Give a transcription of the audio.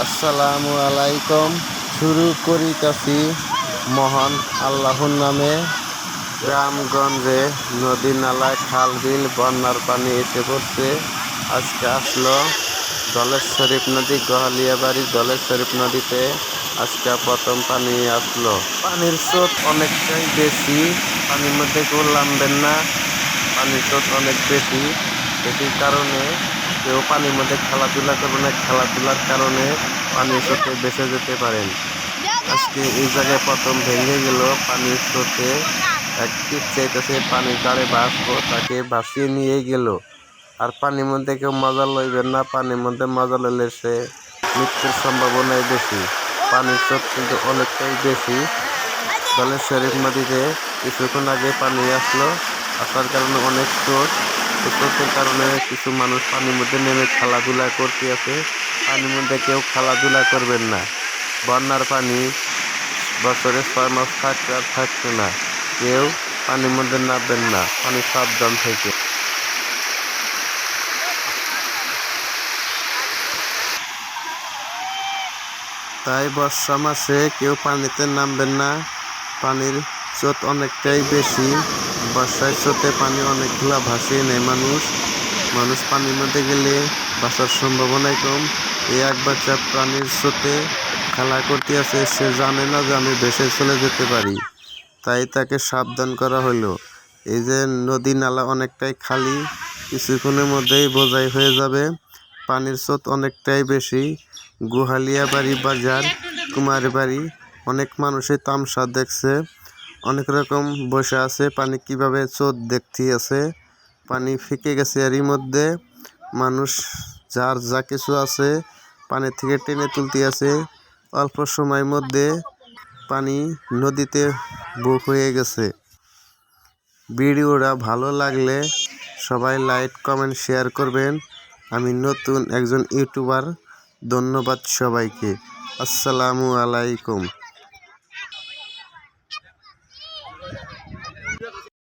আসসালামু আলাইকুম। শুরু করিতেছি মহান আল্লাহর নামে। গ্রামগঞ্জে নদী নালা খাল বিল বন্যার পানি এসে পড়ছে। আজকে আসলো দলের শরীফ নদী, গোহালিয়াবাড়ি দলের শরীফ নদীতে আজকে প্রথম পানি আসলো। পানির স্রোত অনেকটাই বেশি, পানির মধ্যে কেউ নামবেন না। পানির স্রোত অনেক বেশি কারণে কেউ পানির মধ্যে খেলাধুলা করবে না। খেলাধুলার কারণে পানির স্রোতে ভেসে যেতে পারেন। আজকে এই জায়গায় প্রথম ভেঙে গেল পানির স্রোতে। এক চাইতেছে পানির ধারে বাঁচবো, তাকে ভাসিয়ে নিয়ে গেল। আর পানির মধ্যে কেউ মজা লইবেন না, পানির মধ্যে মজা লইলে সে মৃত্যুর সম্ভাবনাই বেশি। পানির স্রোত কিন্তু অনেকটাই বেশি। দলের শরীফ নদীতে কিছুক্ষণ আগে পানি আসলো, আসার কারণে অনেক স্রোত। স্রোতের কারণে কিছু মানুষ পানির মধ্যে নেমে খেলাধুলা করতে আছে। পানির মধ্যে কেউ খেলাধুলা করবেন না। বন্যার পানি বছরে 6 মাস থাকতে আর থাকছে না। কেউ পানির মধ্যে নামবেন না, পানি সাবধান থেকে। তাই বর্ষা মাসে কেউ পানিতে নামবেন না। পানির স্রোত অনেকটাই বেশি। বর্ষার স্রোতে পানি অনেকগুলা ভাসিয়ে নেয় মানুষ পানির মধ্যে গেলে বাঁচার সম্ভাবনাই কম। এই এক বাচ্চা পানির স্রোতে খেলা করতে আছে, সে জানে না যে আমি ভেসে চলে যেতে পারি, তাই তাকে সাবধান করা হলো। এই যে নদী নালা অনেকটাই খালি, কিছুক্ষণের মধ্যেই বোঝাই হয়ে যাবে। পানির স্রোত অনেকটাই বেশি। গোহালিয়াবাড়ি বাজার, কুমারবাড়ি অনেক মানুষই তামসা দেখছে, অনেক রকম বসে আছে, পানি কিভাবে স্রোত দেখতে আছে। পানি ফেঁকে গেছে, এরই মধ্যে মানুষ যার যা কিছু আছে পানি থেকে টেনে তুলতে আছে। অল্প সময়ের মধ্যে পানি নদীতে বুক হয়ে গেছে। ভিডিওটা ভালো লাগলে সবাই লাইক কমেন্ট শেয়ার করবেন। আমি নতুন একজন ইউটিউবার। ধন্যবাদ সবাইকে। আসসালামু আলাইকুম।